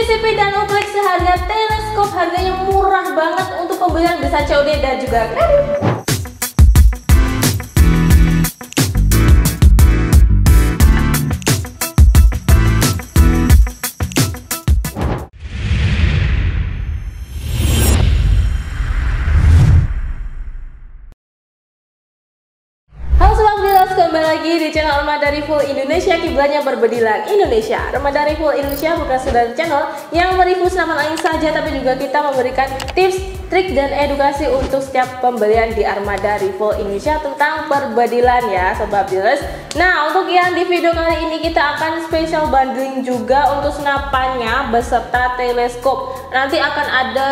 PCP dan uklik seharga teleskop, harganya murah banget untuk pembelian, bisa COD dan juga kredit. Kembali lagi di channel Armada Review Indonesia, kiblatnya berbedilan Indonesia. Armada Review Indonesia bukan sekedar channel yang mereview senapan angin saja, tapi juga kita memberikan tips, trik, dan edukasi untuk setiap pembelian di Armada Review Indonesia tentang perbedilan ya Sobat Dealers. Nah, untuk yang di video kali ini kita akan special bundling juga untuk senapannya beserta teleskop. Nanti akan ada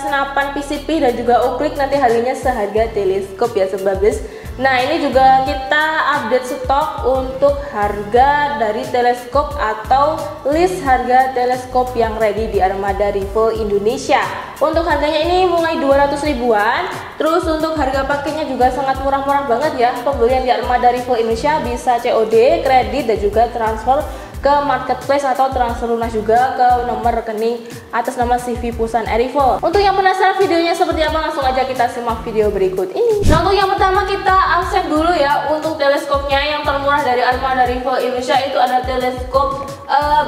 senapan PCP dan juga uklik, nanti harganya seharga teleskop ya Sobat Dealers. Nah, ini juga kita update stok untuk harga dari teleskop atau list harga teleskop yang ready di Armada Review Indonesia. Untuk harganya ini mulai 200 ribuan. Terus untuk harga paketnya juga sangat murah-murah banget ya. Pembelian di Armada Review Indonesia bisa COD, kredit, dan juga transfer ke marketplace atau transfer lunas juga ke nomor rekening atas nama CV Pusan Review. Untuk yang penasaran videonya seperti apa, langsung aja kita simak video berikut ini. Nah, untuk yang pertama kita unset dulu ya untuk teleskopnya yang termurah dari Armada Review Indonesia, itu ada teleskop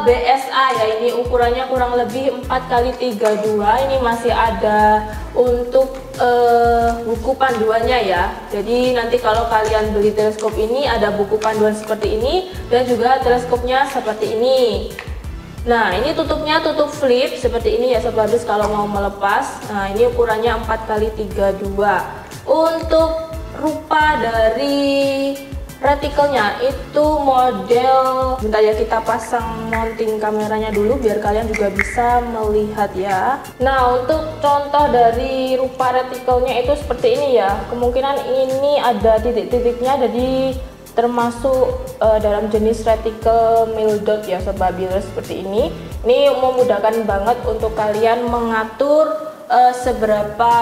BSA ya. Ini ukurannya kurang lebih 4x32. Ini masih ada untuk buku panduannya ya. Jadi nanti kalau kalian beli teleskop ini ada buku panduan seperti ini dan juga teleskopnya seperti ini. Nah, ini tutupnya tutup flip seperti ini ya Sobat Dealers kalau mau melepas. Nah, ini ukurannya 4x32. Untuk rupa dari retikelnya itu model, bentar ya kita pasang mounting kameranya dulu biar kalian juga bisa melihat ya. Nah, untuk contoh dari rupa retikelnya itu seperti ini ya. Kemungkinan ini ada titik-titiknya, jadi termasuk dalam jenis retikel mil-dot ya Sobat Dealers seperti ini. Ini memudahkan banget untuk kalian mengatur seberapa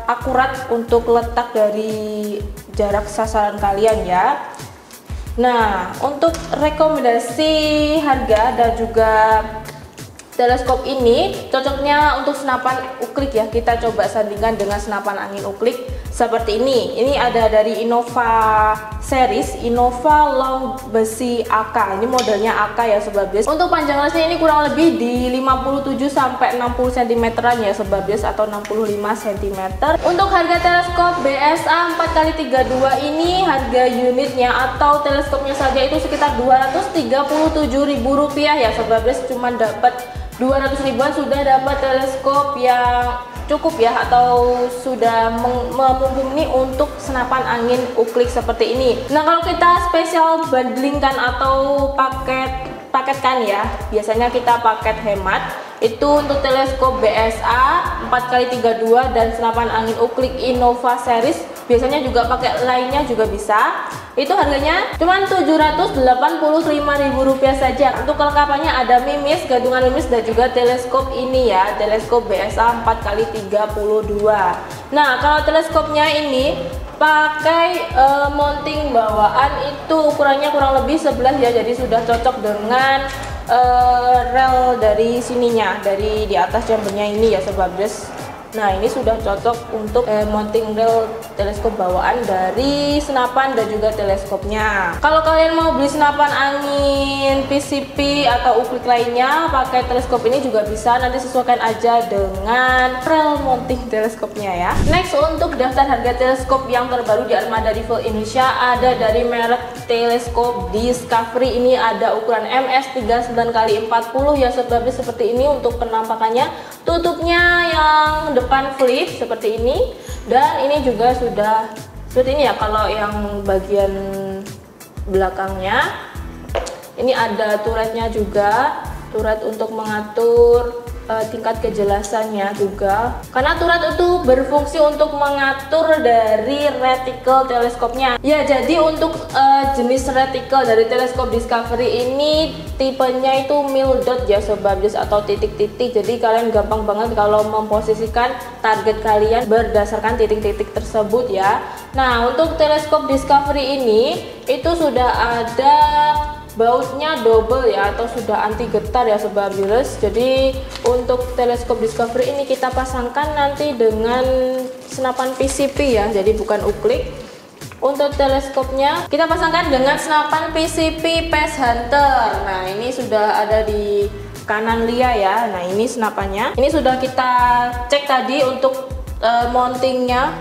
akurat untuk letak dari jarak sasaran kalian ya. Nah, untuk rekomendasi harga dan juga teleskop ini cocoknya untuk senapan uklik ya. Kita coba sandingkan dengan senapan angin uklik seperti ini. Ini ada dari Innova series, Innova long besi AK. Ini modelnya AK ya Sobat Dealers. Untuk panjang lesnya ini kurang lebih di 57 sampai 60 cm ya Sobat Dealers, atau 65 cm. Untuk harga teleskop BSA 4x32 ini, harga unitnya atau teleskopnya saja itu sekitar Rp237.000 ya Sobat Dealers. Cuma dapat 200 ribuan sudah dapat teleskop yang cukup ya, atau sudah mumpuni untuk senapan angin uklik seperti ini. Nah, kalau kita spesial bundlingkan atau paketkan ya, biasanya kita paket hemat. Itu untuk teleskop BSA 4x32 dan senapan angin uklik Innova series, biasanya juga pakai lainnya juga bisa. Itu harganya cuma Rp785.000 saja. Untuk kelengkapannya ada mimis, gantungan mimis, dan juga teleskop ini ya, teleskop BSA 4x32. Nah, kalau teleskopnya ini pakai mounting bawaan, itu ukurannya kurang lebih 11 ya, jadi sudah cocok dengan rel dari sininya, dari di atas jambernya ini ya Sobat Dealers. Nah, ini sudah cocok untuk mounting rel teleskop bawaan dari senapan dan juga teleskopnya. Kalau kalian mau beli senapan angin PCP atau uklik lainnya pakai teleskop ini juga bisa, nanti sesuaikan aja dengan rel mounting teleskopnya ya. Next, untuk daftar harga teleskop yang terbaru di Armada Review Indonesia, ada dari merek teleskop Discovery. Ini ada ukuran MS 39x40 ya Sobat Dealers, seperti ini untuk penampakannya. Tutupnya yang depan flip seperti ini, dan ini juga sudah seperti ini ya. Kalau yang bagian belakangnya ini ada turretnya juga, turret untuk mengatur tingkat kejelasannya juga, karena turret itu berfungsi untuk mengatur dari retikel teleskopnya ya. Jadi untuk jenis retikel dari teleskop Discovery ini tipenya itu mil-dot ya Sobat Dealers, atau titik-titik. Jadi kalian gampang banget kalau memposisikan target kalian berdasarkan titik-titik tersebut ya. Nah, untuk teleskop Discovery ini itu sudah ada bautnya double ya, atau sudah anti getar ya Sobat Viewers. Jadi untuk teleskop Discovery ini kita pasangkan nanti dengan senapan PCP ya, jadi bukan uklik. Untuk teleskopnya kita pasangkan dengan senapan PCP Pace Hunter. Nah ini sudah ada di kanan Lia ya. Nah ini senapannya, ini sudah kita cek tadi untuk mountingnya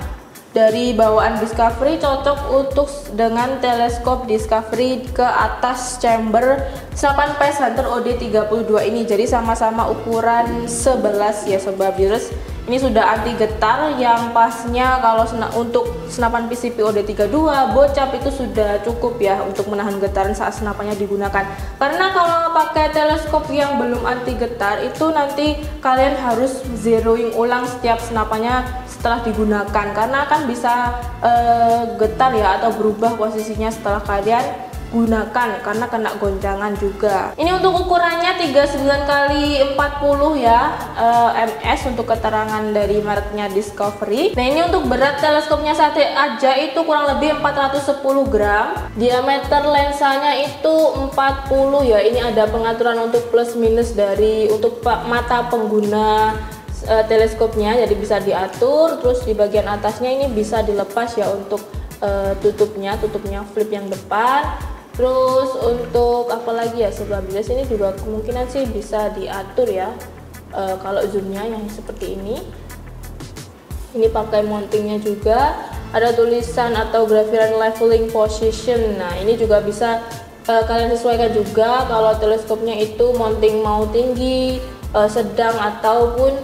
dari bawaan Discovery cocok untuk dengan teleskop Discovery ke atas chamber senapan Pace Hunter OD32 ini. Jadi sama-sama ukuran 11 ya Sobat Viewers. Ini sudah anti getar yang pasnya kalau untuk senapan PCP OD32 bocap itu sudah cukup ya untuk menahan getaran saat senapannya digunakan. Karena kalau pakai teleskop yang belum anti getar itu nanti kalian harus zeroing ulang setiap senapannya setelah digunakan, karena akan bisa getar ya atau berubah posisinya setelah kalian gunakan karena kena goncangan juga. Ini untuk ukurannya 39 x 40 ya, ms untuk keterangan dari mereknya Discovery. Nah ini untuk berat teleskopnya aja itu kurang lebih 410 gram. Diameter lensanya itu 40 ya. Ini ada pengaturan untuk plus minus dari untuk mata pengguna teleskopnya, jadi bisa diatur. Terus di bagian atasnya ini bisa dilepas ya untuk tutupnya flip yang depan. Terus untuk apa lagi ya Sobat Viewers, ini juga kemungkinan sih bisa diatur ya, kalau zoomnya yang seperti ini pakai mountingnya juga. Ada tulisan atau graphiran leveling position. Nah ini juga bisa kalian sesuaikan juga kalau teleskopnya itu mounting mau tinggi, sedang ataupun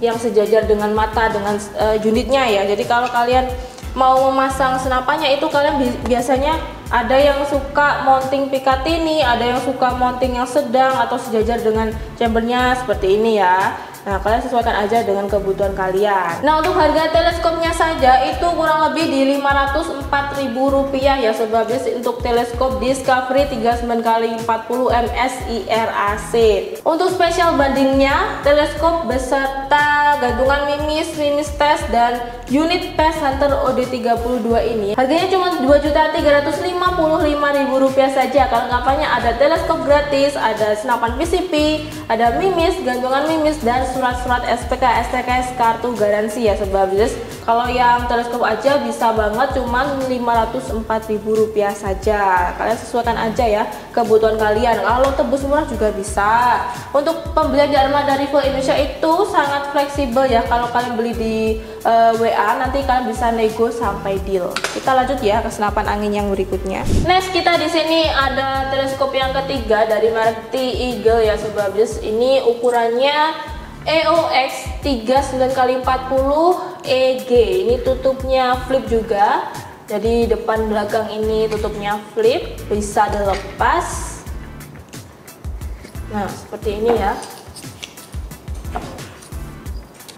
yang sejajar dengan mata dengan unitnya ya. Jadi kalau kalian mau memasang senapannya itu kalian biasanya ada yang suka mounting Picatinny, ada yang suka mounting yang sedang atau sejajar dengan chambernya seperti ini ya. Nah kalian sesuaikan aja dengan kebutuhan kalian. Nah untuk harga teleskopnya saja itu kurang lebih di Rp504.000 ya Sobat Viewers untuk teleskop Discovery 39 x 40 ms IRAC. Untuk spesial bandingnya teleskop beserta gantungan mimis test dan unit Pace Hunter OD32 ini harganya cuma Rp2.355.000 saja. Kelengkapannya ada teleskop gratis, ada senapan PCP, ada mimis, gantungan mimis, dan surat-surat SPK, STKS, kartu garansi ya Sobat Viewers. Kalau yang teleskop aja bisa banget cuman Rp504.000 saja. Kalian sesuaikan aja ya kebutuhan kalian. Kalau tebus murah juga bisa. Untuk pembelian di Armada Rival Indonesia itu sangat fleksibel ya. Kalau kalian beli di WA nanti kalian bisa nego sampai deal. Kita lanjut ya ke senapan angin yang berikutnya. Next kita di sini ada teleskop yang ketiga dari merek T-Eagle ya Sobat Viewers. Ini ukurannya EOX 39 x 40 EG. Ini tutupnya flip juga. Jadi depan belakang ini tutupnya flip, bisa dilepas. Nah, seperti ini ya.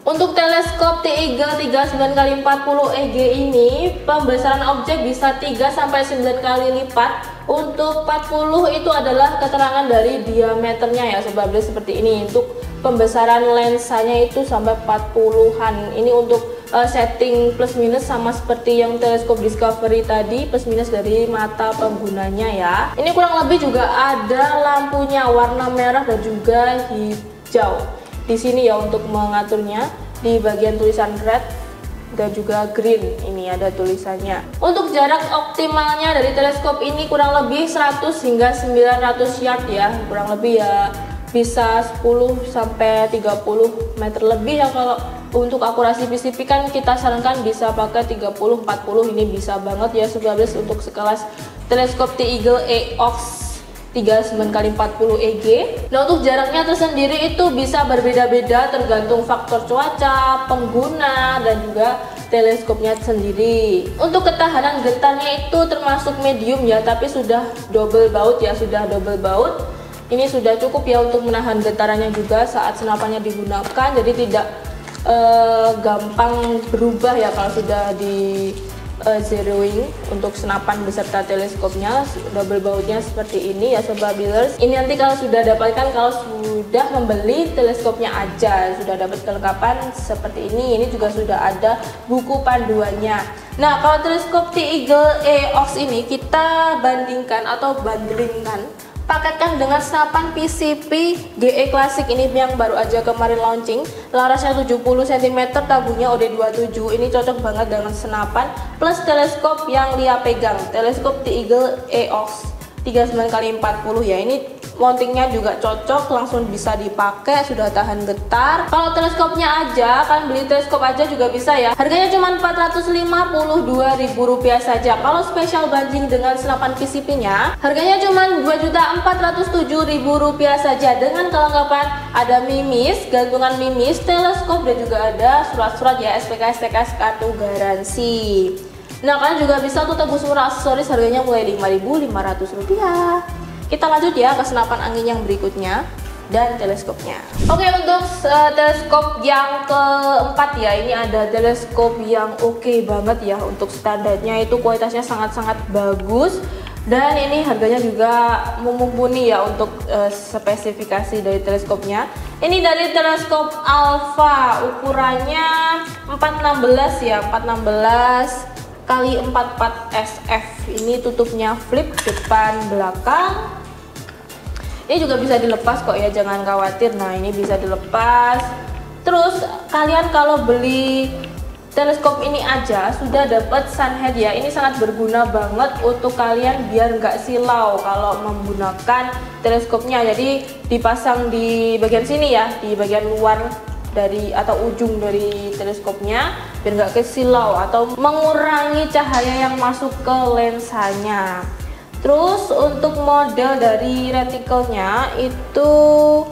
Untuk teleskop T-Eagle 39 x 40 EG ini pembesaran objek bisa 3-9 kali lipat. Untuk 40 itu adalah keterangan dari diameternya ya Sobat Viewers seperti ini. Untuk pembesaran lensanya itu sampai 40-an. Ini untuk setting plus minus sama seperti yang teleskop Discovery tadi, plus minus dari mata penggunanya ya. Ini kurang lebih juga ada lampunya warna merah dan juga hijau. Di sini ya untuk mengaturnya di bagian tulisan red dan juga green, ini ada tulisannya. Untuk jarak optimalnya dari teleskop ini kurang lebih 100 hingga 900 yard ya, kurang lebih ya bisa 10 sampai 30 meter lebih ya. Kalau untuk akurasi PCP kan kita sarankan bisa pakai 30-40, ini bisa banget ya Sobat Viewers untuk sekelas teleskop T-Eagle EOX 39 x 40 EG. Nah untuk jaraknya tersendiri itu bisa berbeda-beda tergantung faktor cuaca, pengguna, dan juga teleskopnya sendiri. Untuk ketahanan getarnya itu termasuk medium ya, tapi sudah double baut ya, sudah double baut. Ini sudah cukup ya untuk menahan getarannya juga saat senapannya digunakan, jadi tidak gampang berubah ya kalau sudah di zeroing untuk senapan beserta teleskopnya, double bautnya seperti ini ya sobat builders. Ini nanti kalau sudah dapatkan, kalau sudah membeli teleskopnya aja, sudah dapat kelengkapan seperti ini juga sudah ada buku panduannya. Nah, kalau teleskop T-Eagle EOS ini kita bandingkan atau bundlingkan, paketkan dengan senapan PCP GE Classic ini yang baru aja kemarin launching. Larasnya 70 cm, tabungnya OD27. Ini cocok banget dengan senapan plus teleskop yang Lia pegang, teleskop T-Eagle EOS 39x40 ya. Ini mountingnya juga cocok, langsung bisa dipakai, sudah tahan getar. Kalau teleskopnya aja, kan beli teleskop aja juga bisa ya. Harganya cuma Rp452.000 saja. Kalau special banding dengan senapan PCP-nya, harganya cuma Rp2.407.000 saja. Dengan kelengkapan ada mimis, gantungan mimis, teleskop, dan juga ada surat-surat ya, SPK, kartu garansi. Nah, kalian juga bisa tuh tebus murah aksesoris, harganya mulai Rp5.500. Kita lanjut ya ke senapan angin yang berikutnya dan teleskopnya. Oke, untuk teleskop yang keempat ya, ini ada teleskop yang oke banget ya. Untuk standarnya itu kualitasnya sangat-sangat bagus, dan ini harganya juga mumpuni ya untuk spesifikasi dari teleskopnya. Ini dari teleskop Alpha, ukurannya 416 ya, 416 kali 44 SF. Ini tutupnya flip depan belakang. Ini juga bisa dilepas kok ya, jangan khawatir. Nah, ini bisa dilepas. Terus kalian kalau beli teleskop ini aja sudah dapat sunhead ya. Ini sangat berguna banget untuk kalian biar nggak silau kalau menggunakan teleskopnya. Jadi dipasang di bagian sini ya, di bagian luar dari atau ujung dari teleskopnya, biar nggak kesilau atau mengurangi cahaya yang masuk ke lensanya. Terus untuk model dari retikelnya itu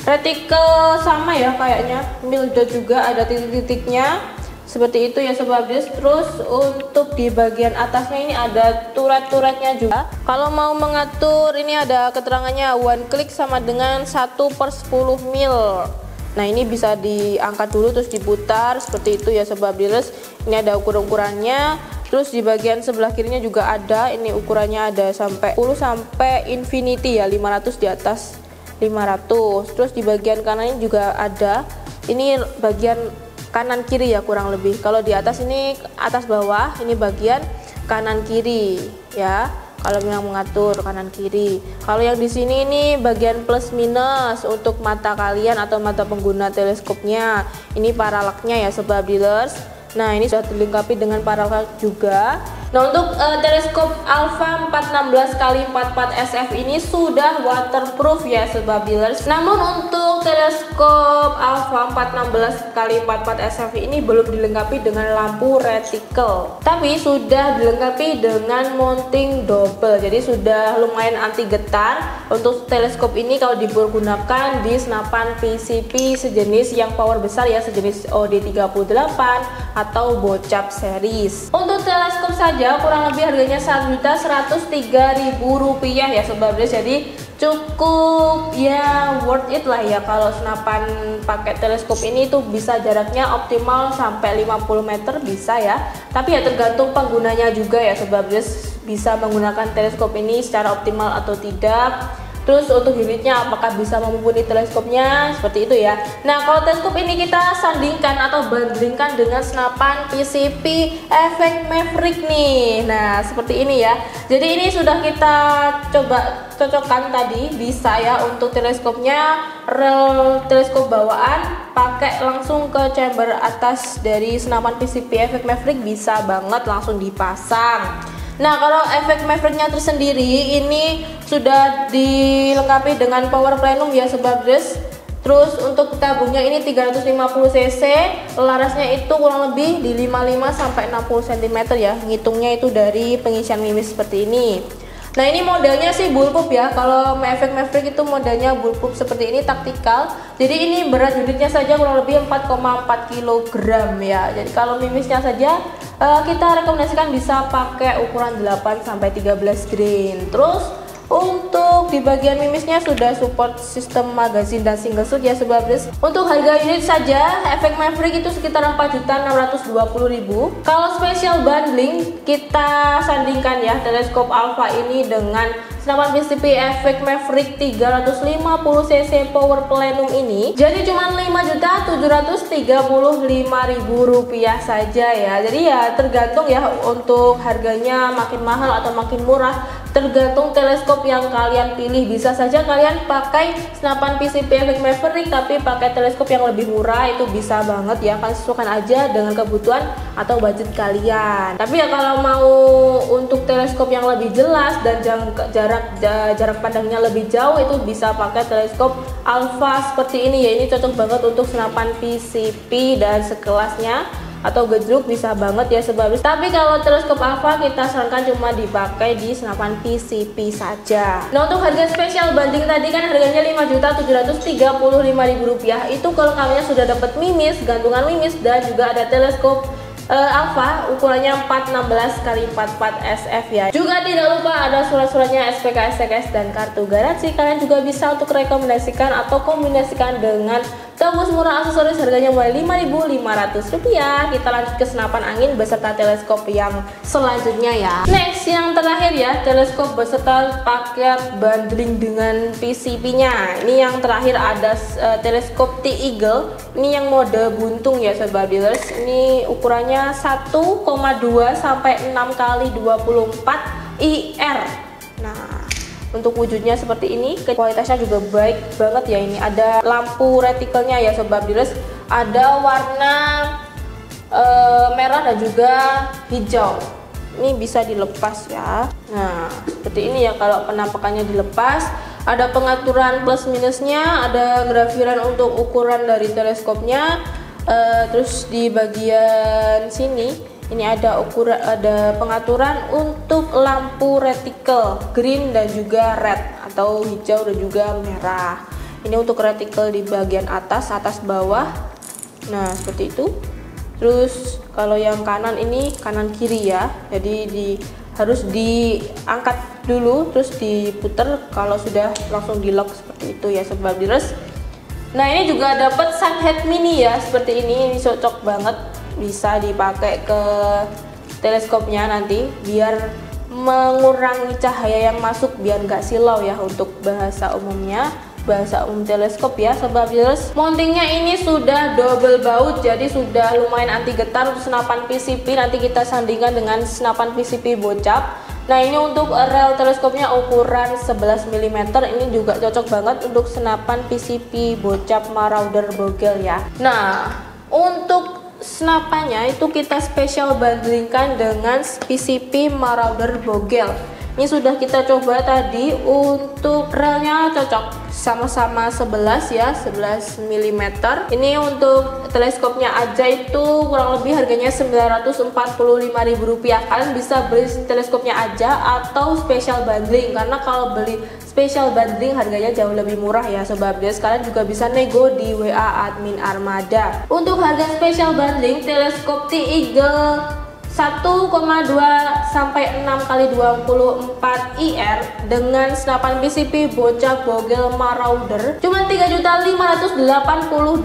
retikel sama ya kayaknya, Mildot juga ada titik-titiknya seperti itu ya sobat builders. Terus untuk di bagian atasnya ini ada turret-turretnya juga. Kalau mau mengatur, ini ada keterangannya one click sama dengan 1/10 mil. Nah, ini bisa diangkat dulu terus diputar seperti itu ya sobat builders. Ini ada ukurannya. Terus di bagian sebelah kirinya juga ada, ini ukurannya ada sampai 10 sampai infinity ya, 500 di atas 500. Terus di bagian kanannya juga ada, ini bagian kanan kiri ya kurang lebih. Kalau di atas ini atas bawah, ini bagian kanan kiri ya. Kalau yang mengatur kanan kiri. Kalau yang di sini ini bagian plus minus untuk mata kalian atau mata pengguna teleskopnya. Ini paralaknya ya sobat builders. Nah, ini sudah dilengkapi dengan paralak juga. Nah, untuk teleskop Alpha 416x44 SF ini sudah waterproof ya sobat builders. Namun untuk teleskop Alpha 416x44 SF ini belum dilengkapi dengan lampu retikel, tapi sudah dilengkapi dengan mounting double. Jadi sudah lumayan anti getar. Untuk teleskop ini kalau digunakan di senapan PCP sejenis yang power besar ya, sejenis OD38 atau Bocap series. Untuk teleskop saja kurang lebih harganya Rp1.103.000 ya sobat builders. Jadi cukup ya, worth it lah ya. Kalau senapan pakai teleskop ini tuh bisa jaraknya optimal sampai 50 meter bisa ya. Tapi ya tergantung penggunanya juga ya sobat builders, bisa menggunakan teleskop ini secara optimal atau tidak. Terus untuk unitnya apakah bisa mumpuni teleskopnya, seperti itu ya. Nah, kalau teleskop ini kita sandingkan atau bandingkan dengan senapan PCP efek Maverick nih. Nah, seperti ini ya. Jadi ini sudah kita coba cocokkan tadi, bisa ya untuk teleskopnya, rel teleskop bawaan pakai langsung ke chamber atas dari senapan PCP efek Maverick, bisa banget langsung dipasang. Nah, kalau efek Mavericknya tersendiri ini sudah dilengkapi dengan power plenum ya sobat builders. Terus untuk tabungnya ini 350 cc, larasnya itu kurang lebih di 55 sampai 60 cm ya. Ngitungnya itu dari pengisian mimis seperti ini. Nah, ini modelnya sih bullpup ya. Kalau efek Maverick itu modelnya bullpup seperti ini, taktikal. Jadi ini berat unitnya saja kurang lebih 4,4 kg ya. Jadi kalau mimisnya saja kita rekomendasikan bisa pakai ukuran 8 sampai 13 grain. Terus Untuk di bagian mimisnya sudah support sistem magazine dan single shoot ya Sobat Bris. Untuk harga unit saja efek Maverick itu sekitar 4.620.000. Kalau special bundling kita sandingkan ya teleskop Alpha ini dengan senapan PCP efek Maverick 350cc power plenum ini, jadi cuma Rp5.735.000 saja ya. Jadi ya tergantung ya untuk harganya makin mahal atau makin murah, tergantung teleskop yang kalian pilih. Bisa saja kalian pakai senapan PCP efek Maverick tapi pakai teleskop yang lebih murah, itu bisa banget ya, kalian sesuaikan aja dengan kebutuhan atau budget kalian. Tapi ya kalau mau untuk teleskop yang lebih jelas dan jarak pandangnya lebih jauh, itu bisa pakai teleskop Alpha seperti ini ya. Ini cocok banget untuk senapan PCP dan sekelasnya atau gejruk, bisa banget ya Sobat Bris. Tapi kalau teleskop Alpha kita sarankan cuma dipakai di senapan PCP saja. Nah, untuk harga spesial banding tadi kan harganya Rp5.735.000. Itu kalau kalian sudah dapat mimis, gantungan mimis, dan juga ada teleskop Alpha ukurannya 416x44 SF ya. Juga tidak lupa ada surat-suratnya SPK, STKS, dan kartu garansi. Kalian juga bisa untuk rekomendasikan atau kombinasikan dengan tembus murah aksesoris harganya mulai Rp5.500. Kita lanjut ke senapan angin beserta teleskop yang selanjutnya ya. Next, yang terakhir ya, teleskop beserta paket bundling dengan PCP-nya. Ini yang terakhir ada teleskop T-Eagle. Ini yang mode buntung ya Sobat Dealers. Ini ukurannya 1,2 sampai 6x24 IR. Nah, untuk wujudnya seperti ini, kualitasnya juga baik banget ya. Ini ada lampu retikelnya ya Sobat Dealers, ada warna merah dan juga hijau. Ini bisa dilepas ya. Nah, seperti ini ya kalau penampakannya dilepas. Ada pengaturan plus minusnya, ada grafiran untuk ukuran dari teleskopnya. Terus di bagian sini ini ada pengaturan untuk lampu retikel green dan juga red atau hijau dan juga merah. Ini untuk retikel di bagian atas bawah. Nah, seperti itu. Terus kalau yang kanan ini kanan kiri ya. Jadi harus diangkat dulu terus diputer, kalau sudah langsung di lock seperti itu ya Sobat Dealers. Nah, ini juga dapat sunhead mini ya seperti ini cocok banget, bisa dipakai ke teleskopnya nanti biar mengurangi cahaya yang masuk, biar nggak silau ya untuk bahasa umumnya, bahasa umum teleskop ya Sobat Dealers. Mountingnya ini sudah double baut, jadi sudah lumayan anti getar untuk senapan PCP. Nanti kita sandingkan dengan senapan PCP bocap. Nah, ini untuk rel teleskopnya ukuran 11 mm. Ini juga cocok banget untuk senapan PCP bocap Marauder Bogel ya. Nah, untuk senapannya itu kita spesial bundlingkan dengan PCP Marauder Bogel. Ini sudah kita coba tadi, untuk relnya cocok sama-sama 11 ya, 11 mm. Ini untuk teleskopnya aja itu kurang lebih harganya Rp945.000. Kalian bisa beli teleskopnya aja atau special bundling, karena kalau beli special bundling harganya jauh lebih murah ya Sobat Bris. Kalian juga bisa nego di WA admin Armada. Untuk harga special bundling teleskop T-Eagle 1,2 sampai 6x24 IR dengan senapan PCP bocap Bogel Marauder cuma Rp3.582.000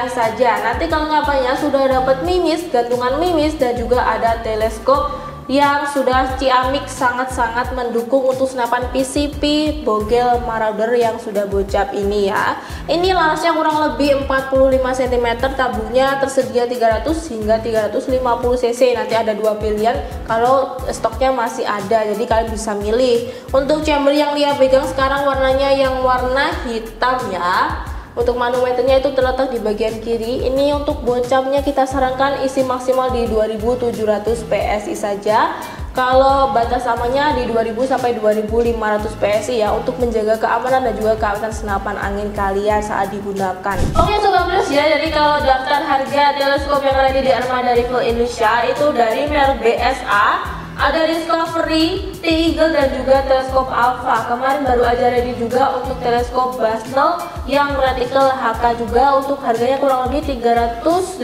saja. Nanti kalau ngapanya sudah dapat mimis, gantungan mimis, dan juga ada teleskop yang sudah ciamik sangat-sangat mendukung untuk senapan PCP Bogel Marauder yang sudah bocap ini ya. Ini larasnya kurang lebih 45 cm, tabungnya tersedia 300 hingga 350 cc. Nanti ada dua pilihan kalau stoknya masih ada, jadi kalian bisa milih. Untuk chamber yang Lia pegang sekarang warnanya yang warna hitam ya. Untuk manometernya itu terletak di bagian kiri. Ini untuk bocapnya kita sarankan isi maksimal di 2700 PSI saja. Kalau batas amannya di 2000 sampai 2500 PSI ya, untuk menjaga keamanan dan juga keamanan senapan angin kalian saat digunakan. Oke Sobat Bris ya, jadi kalau daftar harga teleskop yang ada di Armada Rifle Indonesia itu dari merek BSA, ada Discovery, T-Eagle, dan juga teleskop Alpha. Kemarin baru aja ready juga untuk teleskop Basnel yang vertical HK juga, untuk harganya kurang lebih 380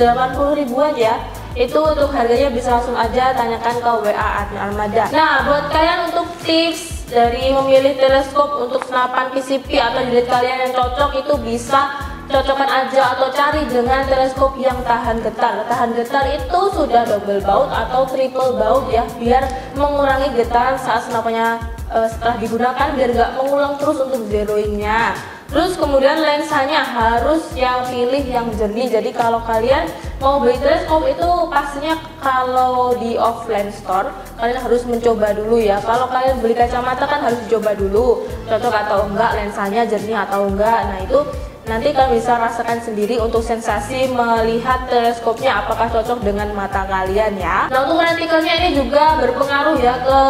ribuan ya. Itu untuk harganya bisa langsung aja tanyakan ke WA admin Armada. Nah, buat kalian untuk tips dari memilih teleskop untuk senapan PCP atau unit kalian yang cocok, itu bisa cocokkan aja atau cari dengan teleskop yang tahan getar. Tahan getar itu sudah double baut atau triple baut ya, biar mengurangi getaran saat senapannya setelah digunakan, biar nggak mengulang terus untuk zeroingnya. Terus kemudian lensanya harus yang pilih yang jernih. Jadi kalau kalian mau beli teleskop itu pastinya kalau di offline store kalian harus mencoba dulu ya. Kalau kalian beli kacamata kan harus dicoba dulu cocok atau enggak, lensanya jernih atau enggak. Nah itu nanti kalian bisa rasakan sendiri untuk sensasi melihat teleskopnya apakah cocok dengan mata kalian ya. Nah untuk retikelnya ini juga berpengaruh ya ke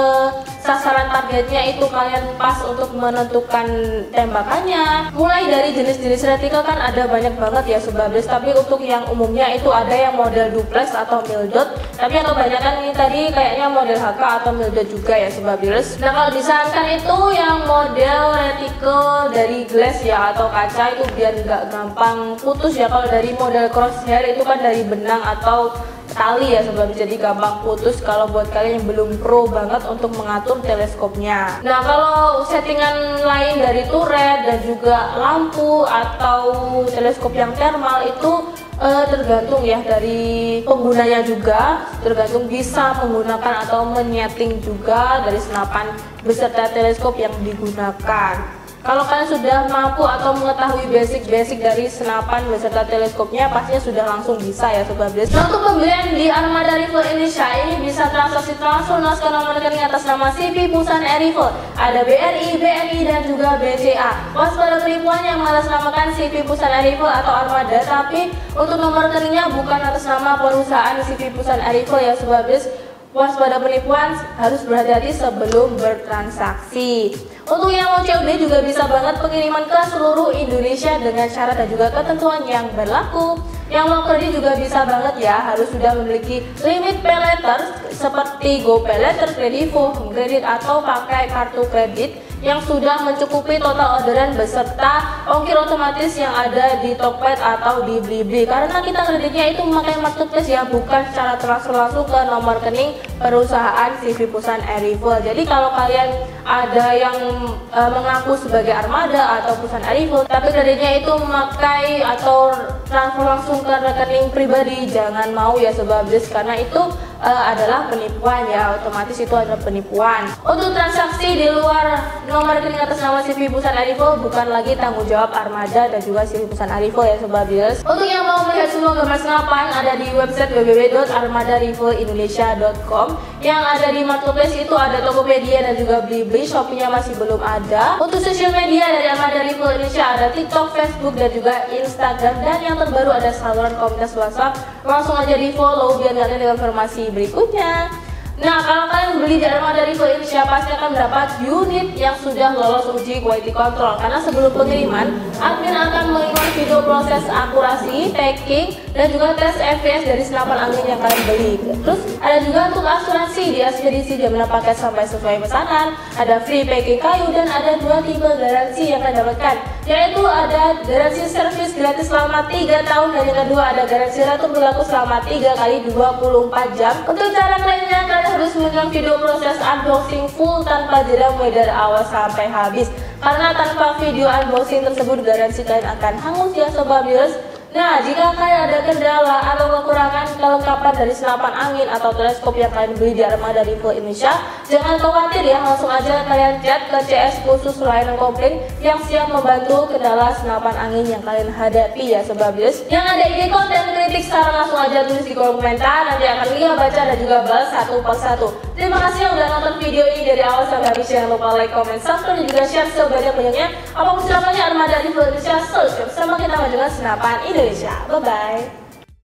sasaran targetnya, itu kalian pas untuk menentukan tembakannya. Mulai dari jenis-jenis retikel kan ada banyak banget ya Sobat Blast, tapi untuk yang umumnya itu ada yang model duplex atau mildot, tapi yang kebanyakan ini tadi kayaknya model HK atau mildot juga ya Sobat Blast. Nah kalau disarankan itu yang model retikel dari glass ya atau kaca, itu biar nggak gampang putus ya. Kalau dari model crosshair itu kan dari benang atau tali ya Sobat, jadi gampang putus kalau buat kalian yang belum pro banget untuk mengatur teleskopnya. Nah kalau settingan lain dari turret dan juga lampu atau teleskop yang thermal itu tergantung ya dari penggunanya juga, tergantung bisa menggunakan atau menyeting juga dari senapan beserta teleskop yang digunakan. Kalau kalian sudah mampu atau mengetahui basic-basic dari senapan beserta teleskopnya, pastinya sudah langsung bisa ya Sobat Blast. Nah, untuk pembelian di Armada Rifle Indonesia ini bisa transaksi transfer ke nomor rekening atas nama CV Pusan Air Rifle. Ada BRI, BNI dan juga BCA. Waspada penipuan yang mengatasnamakan CV Pusan Air Rifle atau Armada, tapi untuk nomor rekeningnya bukan atas nama perusahaan CV Pusan Air Rifle ya Sobat Blast. Waspada penipuan, harus berhati-hati sebelum bertransaksi. Untuk yang mau COD juga bisa banget pengiriman ke seluruh Indonesia dengan syarat dan juga ketentuan yang berlaku. Yang mau kredit juga bisa banget ya, harus sudah memiliki limit pay letter seperti GoPay Letter, Kredivo, Home Credit atau pakai kartu kredit yang sudah mencukupi total orderan beserta ongkir otomatis yang ada di Tokped atau di Blibli. Karena kita kreditnya itu memakai marketplace ya, bukan secara transfer langsung ke nomor rekening perusahaan CV Pusan Air Rifle. Jadi kalau kalian ada yang mengaku sebagai Armada atau Pusan Air Rifle tapi kreditnya itu memakai atau transfer langsung ke rekening pribadi, jangan mau ya Sobat Blast, karena itu adalah penipuan ya, otomatis itu adalah penipuan. Untuk transaksi di luar nomor rekening atas nama CV Pusan Air Rifle bukan lagi tanggung jawab Armada dan juga CV Pusan Air Rifle ya Sobat Blast. Untuk yang mau melihat semua gambar senapan ada di website www.armadarifleindonesia.com. Yang ada di marketplace itu ada Tokopedia dan juga Blibli, Shopee-nya masih belum ada. Untuk sosial media dari Armada Rifle Indonesia ada TikTok, Facebook dan juga Instagram, dan yang terbaru ada saluran komunitas WhatsApp. Langsung aja di follow biar kalian dengan informasi berikutnya. Nah kalau kalian beli di Armada Rifle Indonesia pasti akan mendapat unit yang sudah lolos uji quality control, karena sebelum pengiriman admin akan mengirim video proses akurasi, packing dan juga tes FPS dari senapan angin yang kalian beli. Terus ada juga untuk asuransi di ekspedisi jaminan paket sampai sesuai pesanan, ada free packing kayu, dan ada 2 tipe garansi yang kalian dapatkan, yaitu ada garansi servis gratis selama 3 tahun dan yang kedua ada garansi retur berlaku selama 3 kali 24 jam. Untuk cara klaimnya kalian harus menonton video proses unboxing full tanpa jeda mulai dari awal sampai habis, karena tanpa video unboxing tersebut garansi kalian akan hangus ya Sobat Blast. Nah, jika kalian ada kendala atau kekurangan kelengkapan dari senapan angin atau teleskop yang kalian beli di Armada Rifle Indonesia, jangan khawatir ya, langsung aja kalian chat ke CS khusus layanan komplain yang siap membantu kendala senapan angin yang kalian hadapi ya Sobat Blast. Yang ada ide konten kritik sekarang langsung aja tulis di kolom komentar, nanti akan Lia baca dan juga balas satu persatu. Terima kasih yang udah nonton video ini dari awal sampai habis. Jangan lupa like, comment, subscribe dan juga share sebanyak-banyaknya. Apapun senapanya Armada Rifle Indonesia, subscribe sama kita majukan senapan Indonesia. Bye-bye.